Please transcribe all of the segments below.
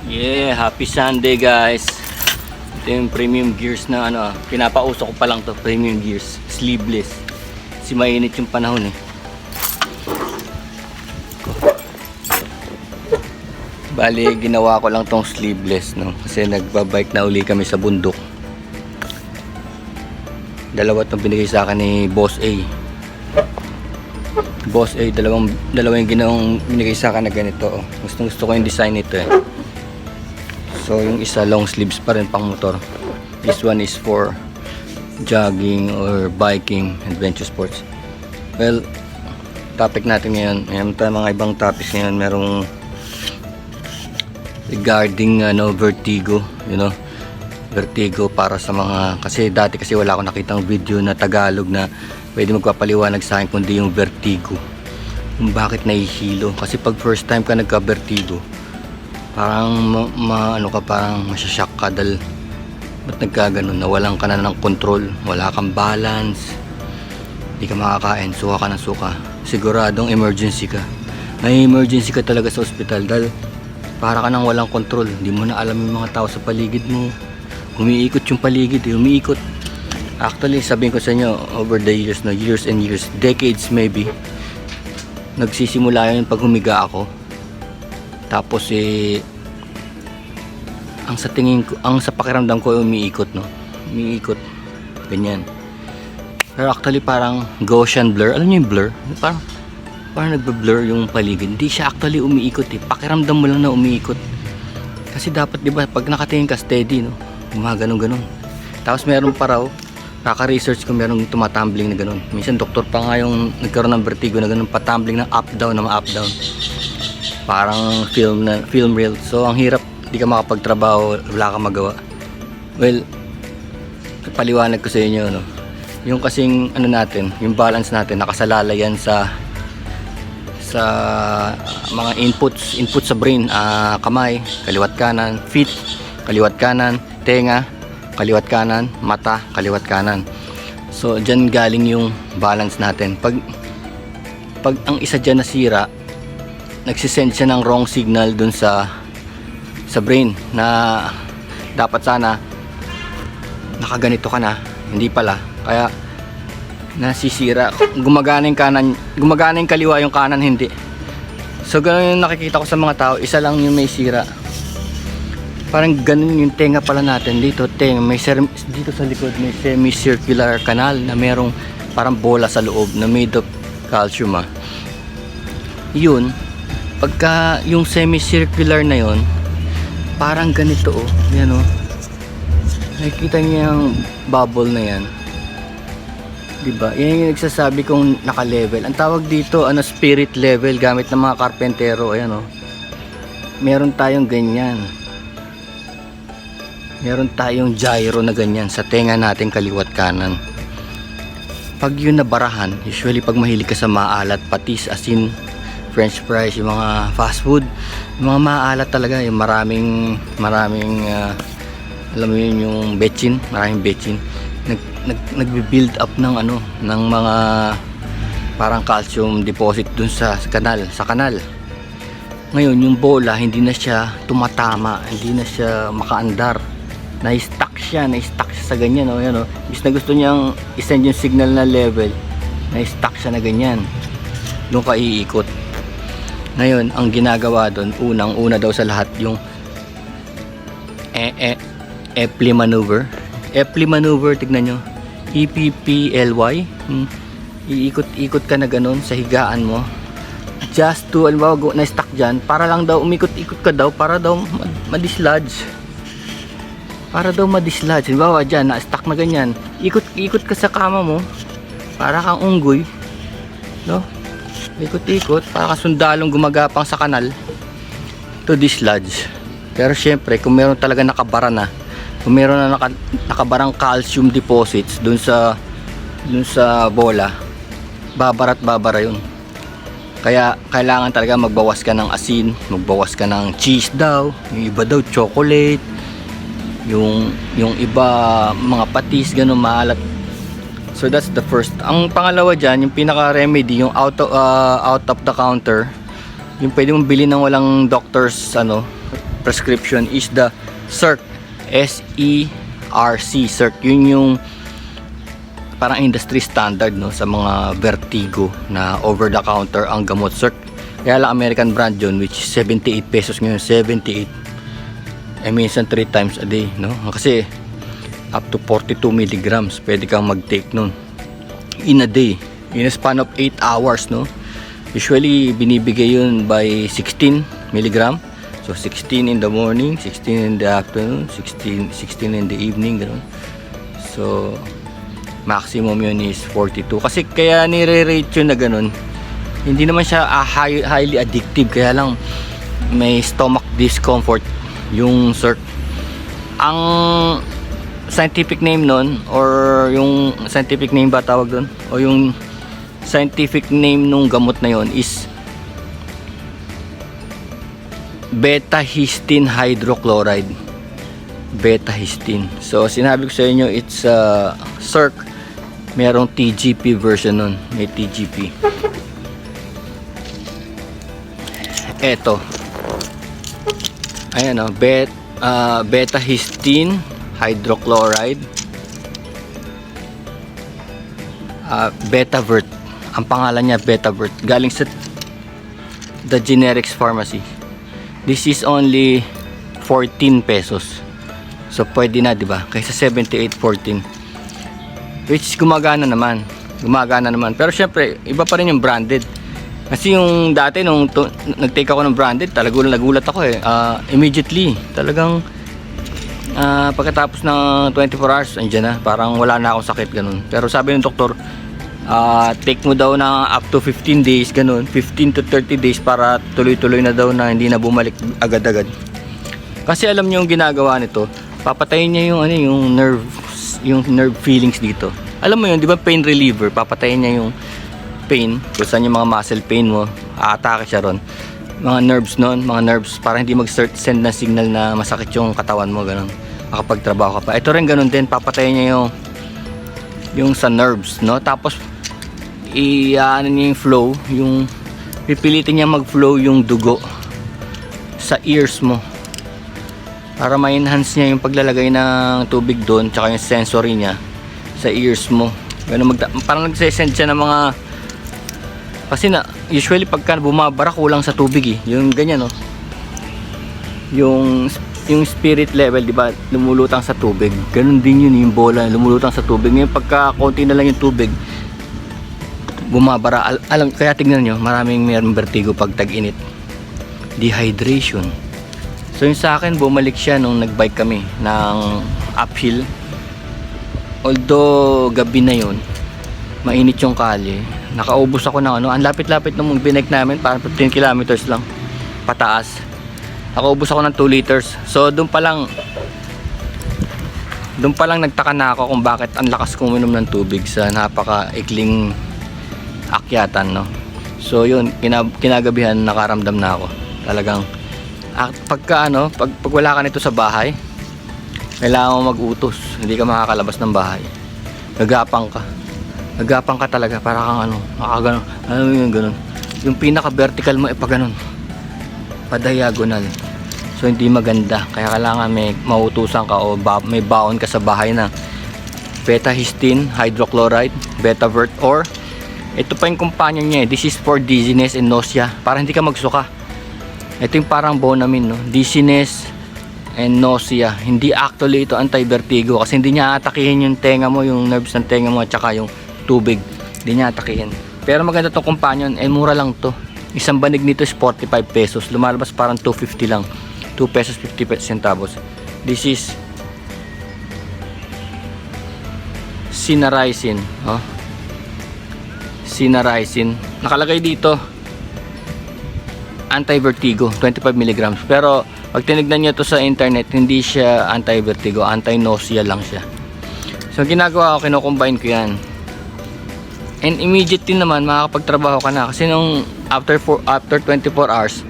Yeah, happy Sunday guys. Ito yung premium gears na pinapauso ko pa lang to, premium gears, sleeveless. Kasi mainit yung panahon eh. Bali, ginawa ko lang tong sleeveless, no? Kasi nagbabike na uli kami sa bundok. Dalawa itong binigay sa akin ni Boss A. Boss A, dalawa yung binigay sa akin na ganito. Gusto ko yung design nito eh. So yung isa long sleeves pa rin pang motor. This one is for jogging or biking, adventure sports. Well, topic natin ngayon, mayroon tayong mga ibang topics ngayon. Merong regarding vertigo, vertigo para sa mga, kasi dati kasi wala akong nakitang video na Tagalog na pwede magpapaliwanag sa akin kundi yung vertigo, kung bakit nahihilo. Kasi pag first time ka nagka-vertigo, parang parang masyashock ka dahil ba't nagkaganon, nawalan ka na ng control, wala kang balance, hindi ka makakain, suka ka ng suka, siguradong emergency ka, may emergency ka talaga sa ospital dahil para ka nang walang control, hindi mo na alam yung mga tao sa paligid mo, umiikot yung paligid, umiikot. Actually, sabihin ko sa inyo, over the years, years and years, decades maybe, nagsisimula yun pag humiga ako. Tapos ang sa tingin ko, ang sa pakiramdam ko umiikot, umiikot, ganyan. Pero actually parang Gaussian blur, alam niyo yung blur? Parang nagbe-blur yung paligid. Hindi siya actually umiikot eh, pakiramdam mo lang na umiikot. Kasi dapat, di ba, pag nakatingin ka steady, gumaganon-ganon. Tapos meron pa raw, kaka-research ko, merong tumatumbling na ganon. Minsan doktor pa nga yung nagkaroon ng vertigo na ganon, patumbling ng up down, parang film reel. So ang hirap, di ka makapagtrabaho, wala kang magawa. Well, paliwanag ko sa inyo, yung kasing natin, yung balance natin nakasalalay yan sa mga input sa brain, kamay, kaliwat kanan, feet, kaliwat kanan, tenga, kaliwat kanan, mata, kaliwat kanan. So dyan galing yung balance natin. Pag ang isa dyan nasira, nagsisend siya ng wrong signal dun sa brain na dapat sana nakaganito ka na, hindi pala, kaya nasisira, gumagana yung kanan, gumagana yung kaliwa, yung kanan hindi. So ganun yung nakikita ko sa mga tao, isa lang yung may sira, parang ganun yung tenga pala natin dito. Dito sa likod may semicircular canal na merong parang bola sa loob na made of calcium. Yun, pagka yung semicircular na yon, parang ganito yan nakikita niyo yung bubble na yan, diba? Yan yung nagsasabi kung naka-level. Ang tawag dito spirit level gamit ng mga karpentero. Ayan meron tayong ganyan, meron tayong gyro na ganyan sa tenga natin kaliwat kanan. Pag yun nabarahan, usually pag mahilig ka sa maalat, patis, asin, french fries, yung mga fast food, yung mga maalat talaga, yung maraming alam mo yun, yung betchin, maraming betchin, nagbi-build up ng ng mga parang calcium deposit dun sa kanal. Ngayon yung bola hindi na siya tumatama, hindi na siya makaandar, na-stuck siya sa ganyan. Bis na gusto niyang isend yung signal na level, na-stuck siya na ganyan, doon ka iikot. Ngayon ang ginagawa doon, unang-una daw sa lahat, yung Epley maneuver. Epley maneuver, tignan nyo, EPPLY. Iikot-ikot ka na ganun sa higaan mo, just to, na-stuck dyan, para lang daw umikot-ikot ka daw, para daw madislodge, halimbawa dyan, na-stuck na ganyan, ikot-ikot ka sa kama mo, para kang unggoy, ikot-ikot, para kang sundalong gumagapang sa kanal to dislodge. Pero syempre, kung meron talaga nakabara na, kung meron na nakabarang calcium deposits dun sa bola, babara yun. Kaya kailangan talaga magbawas ka ng asin, magbawas ka ng cheese daw, yung iba daw chocolate, yung iba mga patis, ganun, maalat. So that's the first. Ang pangalawa dyan, yung pinaka remedy, yung out of the counter, yung pwede mong bilhin ng walang doctor's prescription is the SERC. S-E-R-C, SERC. Yun yung parang industry standard, no, sa mga vertigo na over the counter ang gamot. SERC. Kaya lang American brand yun, which is 78 pesos ngayon. 78. Minsan 3 times a day, no? Kasi up to 42 milligrams pwede kang mag-take nun in a day, in a span of 8 hours, no? Usually binibigay yun by 16 milligram. So 16 in the morning, 16 in the afternoon, 16 in the evening, gano'n. So maximum yun is 42. Kasi kaya nire-rate yun na gano'n, hindi naman siya highly addictive, kaya lang may stomach discomfort yung SERC. Ang scientific name nun, or yung scientific name ba tawag doon, o yung scientific name nung gamot na yon is beta-histine hydrochloride. Beta-histine. So sinabi ko sa inyo, it's SERC. Merong TGP version nun. May TGP. Eto. Ayan o. Beta-histine hydrochloride. Betavert. Ang pangalan niya Betavert. Galing sa the generics pharmacy. This is only 14 pesos. So pwede na, 'di ba? Kaysa 78, 14. Which gumagana naman. Gumagana naman. Pero syempre, iba pa rin yung branded. Kasi yung dati nung nag-take ako ng branded, talagang nagulat ako eh. Immediately, talagang pagkatapos ng 24 hours, andyan na. Parang wala na akong sakit, ganun. Pero sabi ng doktor, take mo daw na up to 15 days, ganun, 15 to 30 days para tuloy-tuloy na daw na hindi na bumalik agad-agad. Kasi alam niyo yung ginagawa nito, papatayin niya yung yung nerve feelings dito. Alam mo yun, di ba, pain reliever, papatayin niya yung pain, kung saan yung mga muscle pain mo, aatake siya ron. Mga nerves para hindi mag-send na signal na masakit yung katawan mo, ganun. Makapagtrabaho ka pa. Ito rin ganun din, papatayin niya yung sa nerves, no? Tapos ano niya yung flow, yung pipilitin niya mag-flow yung dugo sa ears mo para ma-enhance niya yung paglalagay ng tubig doon, tsaka yung sensory niya sa ears mo. Ganun, parang nagsesend siya ng mga, kasi na usually pagka bumabara kulang sa tubig eh, yung ganyan, no? Yung spirit level, di ba, lumulutang sa tubig. Ganun din yun, yung bola lumulutang sa tubig. Ngayon pagka konti na lang yung tubig, bumabara. Alam, kaya tingnan nyo, maraming mayroong vertigo pag tag-init. Dehydration. So yung sa akin, bumalik siya nung nag-bike kami ng uphill. Although gabi na yun, mainit yung kalye, nakaubos ako ng ang lapit-lapit nung binike namin, parang 15 kilometers lang pataas. Nakaubos ako ng 2 liters. So doon pa lang nagtaka na ako kung bakit ang lakas kong uminom ng tubig sa napaka-ikling akyatan, no? So yun, kinagabihan nakaramdam na ako. Talagang pag wala ka nito sa bahay, kailangan mo mag-utos, hindi ka makakalabas ng bahay. Gagapang ka talaga, para kang makaganon. Ano yung ganun? Yung pinaka-vertical mo pa ganun, pa-diagonal. So hindi maganda, kaya kailangan may mautusan ka o may baon ka sa bahay na beta-histine hydrochloride, Betavert, or ito pa yung companion niya eh. This is for dizziness and nausea, para hindi ka magsuka. Ito yung parang Bonamine, no? Dizziness and nausea. Hindi actually ito anti-vertigo, kasi hindi niya atakihin yung tenga mo, yung nerves ng tenga mo, at saka yung tubig, hindi niya atakihin. Pero maganda tong companion, mura lang to. Isang banig nito is 45 pesos, lumalabas parang 250 lang, 2 pesos 50 centavos. This is Cinnarizine, oh. Cinnarizine, nakalagay dito anti-vertigo, 25 milligrams. Pero pag tinignan nyo to sa internet, hindi siya anti-vertigo, anti-nausea lang siya. So ginagawa ko, kino-combine ko yan, and immediately naman makakapagtrabaho ka na. Kasi nung after 24 hours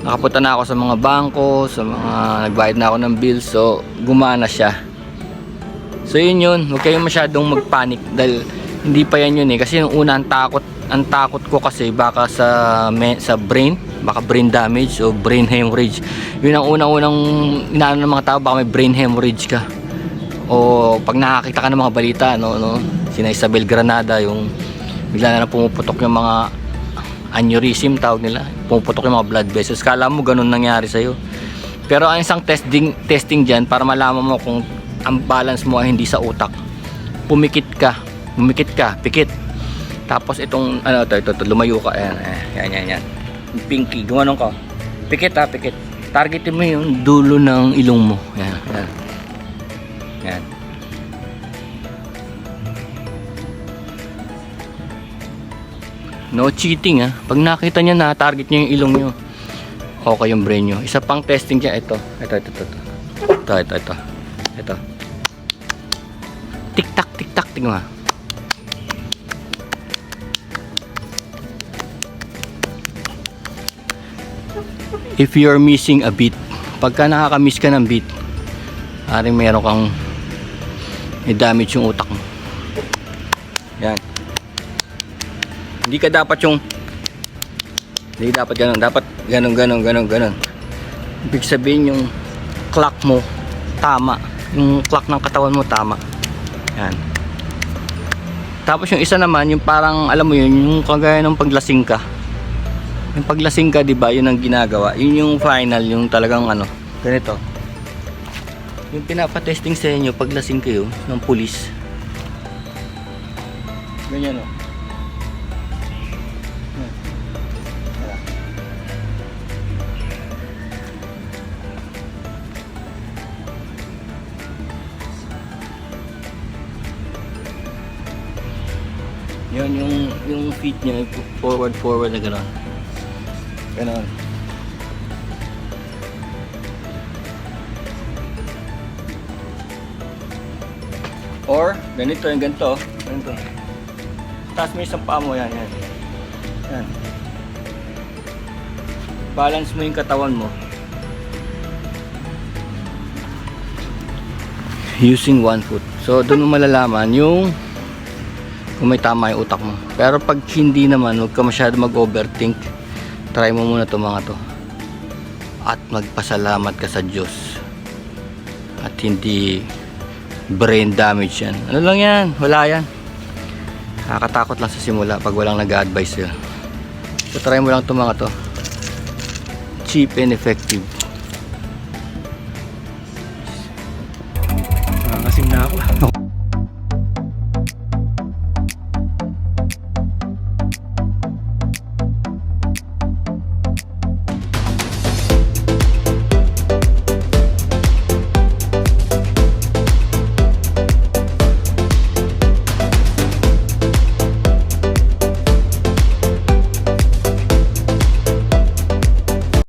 nakapunta na ako sa mga bangko, sa mga nagbayad na ako ng bills, so gumana siya. So yun, huwag kayong masyadong magpanic, dahil hindi pa yan yun eh. Kasi nung una ang takot ang takot ko kasi baka sa brain, baka brain damage o brain hemorrhage. Yun ang unang-unang inaano ng mga tao, baka may brain hemorrhage ka. O pag nakakita ka ng mga balita, no, sina Isabel Granada, yung bigla na lang pumuputok yung mga aneurysm tawag nila, pumuputok yung mga blood vessels. Kala mo ganun nangyari sa'yo. Pero ang isang testing dyan para malaman mo kung ang balance mo ay hindi sa utak. Pumikit ka, pikit. Tapos itong ano ito, lumayo ka, yan. Yung pinky, gumanon ka. Pikit ha, pikit. Targetin mo yung dulo ng ilong mo. Yan. No cheating ha. Pag nakita niya na target niya yung ilong niyo, okay yung brain niyo. Isa pang testing dyan, ito. Tik-tak, tingnan mo. If you're missing a beat, pagka nakaka-miss ka ng beat, maaaring meron kang i-damage yung utak mo. Yan. Hindi dapat ganun. Dapat ganun. Ibig sabihin yung clock mo tama. Yung clock ng katawan mo tama. Yan. Tapos yung isa naman, yung parang alam mo yun, yung kagaya ng paglasing ka. Yung paglasing ka, 'di ba? Yun ang ginagawa. Yun yung final, yung talagang ano, ganito. Yung pinapa-testing sa inyo paglasing kayo ng pulis. Ganyan, oh. Yan yung feet niya forward na gano'n. Ganon. Or ganito, yung ganito. Taas mo yung isang paa mo, yan. Balance mo yung katawan mo using one foot. So doon mo malalaman yung kung may tama yung utak mo. Pero pag hindi naman, huwag ka masyado mag-overthink. Try mo muna itong mga to at magpasalamat ka sa Diyos at hindi brain damage yan. Ano lang yan, wala yan. Nakakatakot lang sa simula pag walang nag-a-advise yun. So try mo lang itong mga to, cheap and effective.